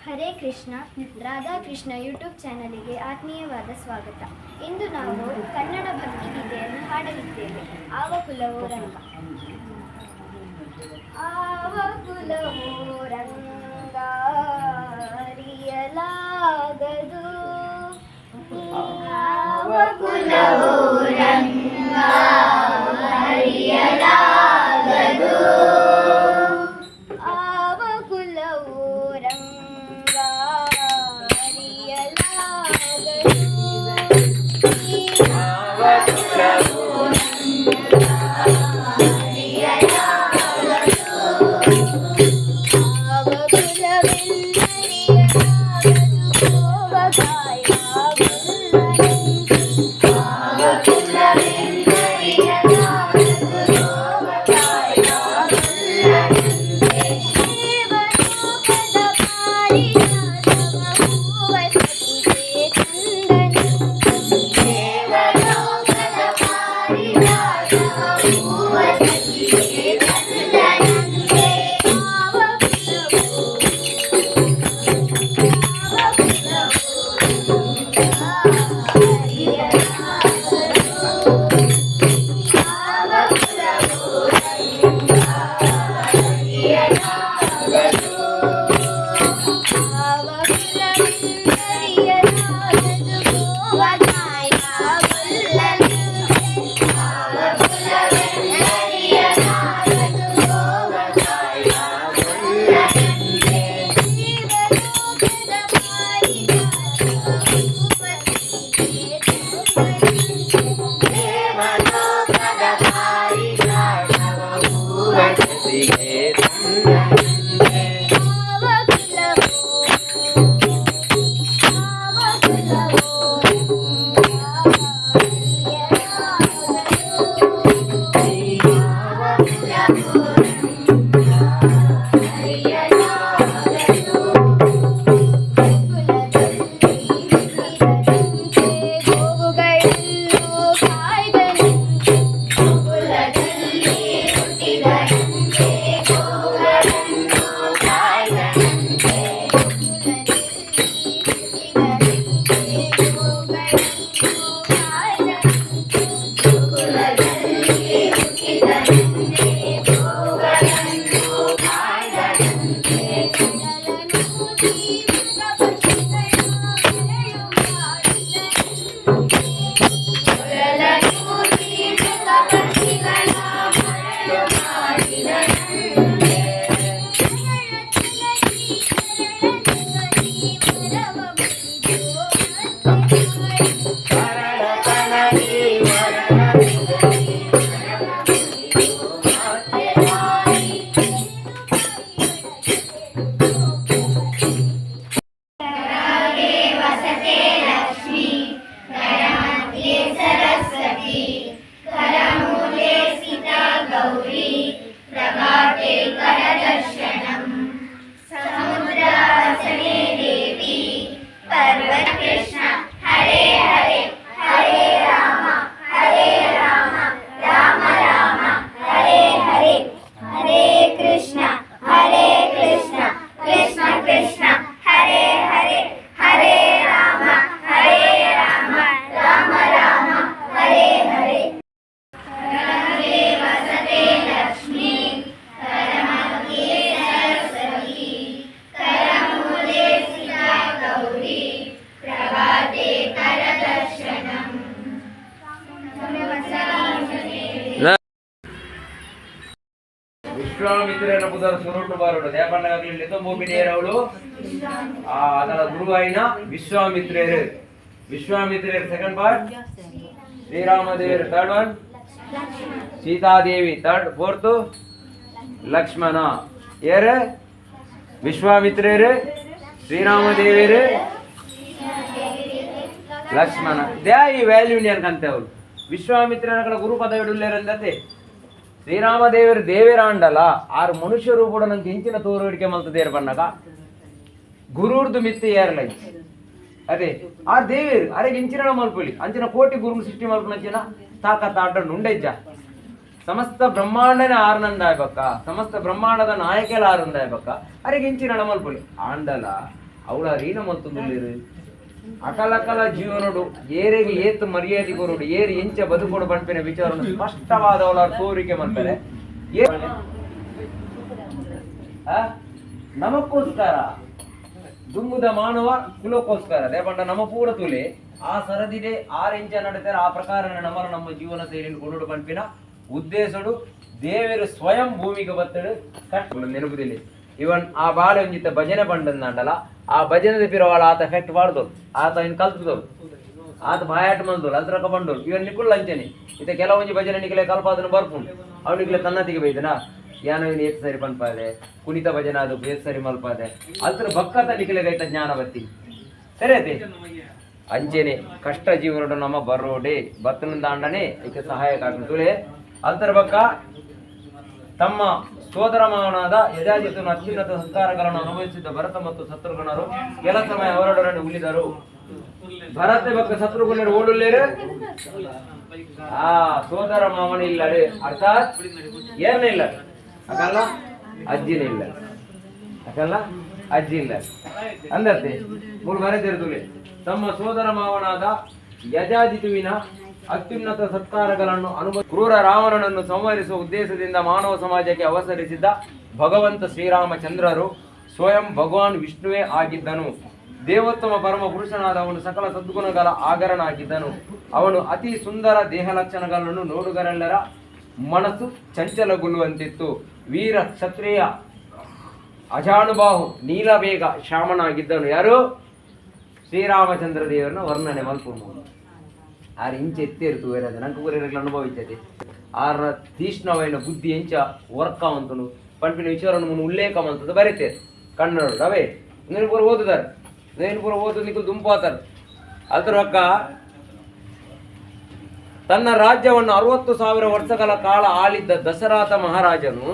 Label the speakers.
Speaker 1: Hare Krishna Radhakrishna YouTube ಚಾನಲಿಗೆ ಆತ್ಮೀಯವಾದ ಸ್ವಾಗತ. ಇಂದು ನಾವು ಕನ್ನಡ ಭಕ್ತಿಗೀತೆಯನ್ನು ಹಾಡಲಿದ್ದೇವೆ. ಆವ ಕುಲವೋ ರಂಗ. ಆವ ಕುಲವೋ ರಂಗ ಅರಿಯಲಾಗದು, ಆವ ಕುಲವೋ ರಂಗ ಅರಿಯಲಾಗದು, ಆವ ಕುಲವೋ ರಂಗ ಅರಿಯಲಾಗದು, ಆವ ಕುಲವೋ ರಂಗ ಅರಿಯಲಾಗದು, ಆವ ಕುಲವೆಲ್ಲರಿಯಲಾಗದು, ಗೋವಗಾಯ ಗುಲ್ಲನಂತೆ, ಆವ ಕುಲವೆಲ್ಲರಿಯಲಾಗದು, ಗೋವಗಾಯ ಗುಲ್ಲನಂತೆ, ದೇವಲೋಕದ ಪಾರಿಜಾತವ ಹೂವ ಸತಿಗೆ ತಂದನಂತೆ, ದೇವಲೋಕದ ಪಾರಿಜಾತವ ಹೂವ ಸತಿಗೆ ತಂದನಂತೆ, ಆವ ಕುಲವೋ
Speaker 2: విశ్వామిత్రుల పుదర్ సురుటు బారుడు దేపన్నగలితో మోపినేరవులు అతన గురువు అయిన విశ్వామిత్రుడు. విశ్వామిత్రుడు సెకండ్ పార్ట్, శ్రీరామదేవుడు third one, Sitadevi third fourth, Lakshmana ఏరు విశ్వామిత్రుడు, ಶ್ರೀರಾಮದೇವರು, ಲಕ್ಷ್ಮಣ ದೇ ಈ ವ್ಯಾಲ್ಯೂ ಅಂತೇವರು. ವಿಶ್ವಾಮಿತ್ರನ ಕಡೆ ಗುರು ಪದವಿ ಉಳ್ಳೇರಂದತೆ ಶ್ರೀರಾಮದೇವರು ದೇವೇರ ಅಂಡಲ ಆರು ಮನುಷ್ಯರು ಕೂಡ ನಂಗೆ ಹೆಂಚಿನ ತೋರುವಿಕೆ ಮಲ್ತದೇರು ಬಣ್ಣಗ ಗುರುರ್ದು ಮಿತ್ತಿ ಏರ್ಲೈ ಅದೇ ಆ ದೇವೇರು ಅರೆಗೆ ಹೆಂಚಿನ ಮಲ್ಪೊಲಿ ಅಂಚಿನ ಕೋಟಿ ಗುರು ಸೃಷ್ಟಿ ಮಲ್ಪನಂಚಿನ ತಾಕತ್ತ ಆಟ ನುಂಡೈಜ ಸಮಸ್ತ ಬ್ರಹ್ಮಾಂಡನೇ ಆರ್ನಂದಾಯ್ಬಕ್ಕ, ಸಮಸ್ತ ಬ್ರಹ್ಮಾಂಡದ ನಾಯಕೆಲ್ಲ ಆರಂದಾಯ್ಬಕ್ಕ ಅರೆಗೆ ಹೆಂಚಿನ ಮಲ್ಪೊಲಿ ಆಂಡಲ ಅವಳ ರೀನ ಮತ್ತೊಂದು ಅಕಲಕಲ ಜೀವನೋಡು ಏರೆಗೆ ಏತು ಮರ್ಯಾದೆ ಕೊರೋಡು ಏರಿ ಎಂಚ ಬದುಕೋಡು ಬಂಪಿನ ವಿಚಾರವನ್ನು ಸ್ಪಷ್ಟವಾದ ಅವಳ ತೋರಿಕೆ ಮಾಡ್ತಾರೆ. ನಮಕ್ಕೋಸ್ಕರ ದುಂಗುದ ಮಾನವ ಕುಲಕ್ಕೋಸ್ಕರ ದೇಪಂಡ ನಮ್ಮ ಪೂರ ತುಲೆ ಆ ಸರದಿದೆ 6 ಇಂಚ ನಡೀತಾರೆ ಆ ಪ್ರಕಾರ ನಮ್ಮ ಜೀವನ ಶೈಲಿಯನ್ನು ಕೊಂಡು ಬಂಪಿನ ಉದ್ದೇಶಡು ದೇವರು ಸ್ವಯಂ ಭೂಮಿಗೆ ಬತ್ತಡು ಕಷ್ಟ ನೆನಪುದಿಲ್ಲ. ಇವನ್ ಆ ಬಾಳೆ ಒಂಜಿತ್ತ ಭಜನೆ ಬಂಡಂದಲ್ಲ ಆ ಭಜನೆ ಪಿರವಾಳ ಆತ ಎಫೆಕ್ಟ್ ಮಾಡ್ದೋಳು ಆತ ಇನ್ ಕಲ್ತದೋಳು ಆತ ಬಾಯಾಟ ಮಂದೋಳು ಅದ್ರಕ ಬಂಡೋಳು ಇವನ್ ನಿಕುಲ್ ಅಂಚನೆ ಇತ ಕೆಲವೊಂಜಿ ಭಜನೆ ನಿಖಲೆ ಕಲ್ಪ ಅದನ್ನು ಬರ್ಪುಂಡು ಅವನಿಗೆ ತನ್ನತಿಗೆ ಬೈದನ ಯಾನೋ ಇನ್ನು ಏತ್ ಸರಿ ಪನ್ಪಾದೆ ಕುಣಿತ ಭಜನ ಅದು ಏತ್ ಸರಿ ಮಲ್ಪಾದೆ ಅದ್ರ ಬಕ್ಕತ ನಿಖಲೆಗೈತ ಜ್ಞಾನ ಬತ್ತಿ ಸರಿ ಅದೇ ಅಂಚೆನೆ ಕಷ್ಟ ಜೀವನ ನಮ್ಮ ಬರೋಡೆ ಬತ್ತನ ದಾಂಡನೆ ಇದಕ್ಕೆ ಸಹಾಯಕ ತುಳೆ ಅಲ್ತರ ಬಕ್ಕ ತಮ್ಮ ಸೋದರ ಮಾವನಾದ ಯಜಾಜಿತನ ಅತ್ಯುನ್ನತ ಸಂಸ್ಕಾರಗಳನ್ನು ಅನುಭವಿಸಿದ್ದ ಭರತ ಮತ್ತು ಶತ್ರುಘ್ನರು ಕೆಲ ಸಮಯ ಅವರೊಡನೆ ಉಳಿದರು. ಭರತ ಬಕ್ಕ ಶತ್ರುಘ್ನರು ಓಡುಲ್ಲೇರು ಆ ಸೋದರ ಮಾವನ ಇಲ್ಲಡೆ ಅರ್ಥಾತ್ ಏನೇ ಇಲ್ಲ ಅಕಲ್ಲ ಅಜ್ಜಿನ ಇಲ್ಲ ಅಕಲ್ಲ ಅಜ್ಜಿ ಇಲ್ಲ ಅಂದತ್ತೆ ಮೂರು ಬರೆದಿರುತ್ತಲೆ ತಮ್ಮ ಸೋದರ ಮಾವನಾದ ಯಜಾಜಿತುವಿನ ಅತ್ಯುನ್ನತ ಸತ್ಕಾರಗಳನ್ನು ಕ್ರೂರ ರಾವಣನನ್ನು ಸಂಹರಿಸುವ ಉದ್ದೇಶದಿಂದ ಮಾನವ ಸಮಾಜಕ್ಕೆ ಅವತರಿಸಿದ್ದ ಭಗವಂತ ಶ್ರೀರಾಮಚಂದ್ರರು ಸ್ವಯಂ ಭಗವಾನ್ ವಿಷ್ಣುವೇ ಆಗಿದ್ದನು. ದೇವೋತ್ತಮ ಪರಮ ಪುರುಷನಾದ ಅವನು ಸಕಲ ಸದ್ಗುಣಗಳ ಆಗರಣ ಆಗಿದ್ದನು. ಅವನು ಅತಿ ಸುಂದರ ದೇಹ ಲಕ್ಷಣಗಳನ್ನು ನೋಡುಗರೆಲ್ಲರ ಮನಸ್ಸು ಚಂಚಲಗೊಳ್ಳುವಂತಿತ್ತು. ವೀರ ಕ್ಷತ್ರಿಯ ಅಜಾನುಬಾಹು ನೀಲಬೇಗ ಶ್ಯಾಮನಾಗಿದ್ದನು. ಯಾರು? ಶ್ರೀರಾಮಚಂದ್ರ ದೇವರನ್ನ ವರ್ಣನೆ ಮಲ್ಪುವುದು ಆರು ಇಂಚ ಎತ್ತೇರಿತು ಬೇರೆ ನಂಗೆ ಊರಿನ ಅನುಭವಿಸ್ತದೆ. ಆರ ತೀಕ್ಷ್ಣವೈನ ಬುದ್ಧಿ ಎಂಚ ವರ್ಕವಂತನು ಪಂಪಿನ ವಿಚಾರವನ್ನು ಮುನ್ನ ಉಲ್ಲೇಖ ಅಂತದ್ದು ಬರೀತೇವೆ ಕನ್ನಡ ಅವೇ ನೀನು ಪೂರ ಓದುದಾರೆ ನೀನು ಪೂರ ಓದು ನಿಖು ದುಂಪಾತಾರೆ. ಅದ್ರ ಅಕ್ಕ ತನ್ನ ರಾಜ್ಯವನ್ನು 60,000 ವರ್ಷಗಳ ಕಾಲ ಆಳಿದ್ದ ದಶರಥ ಮಹಾರಾಜನು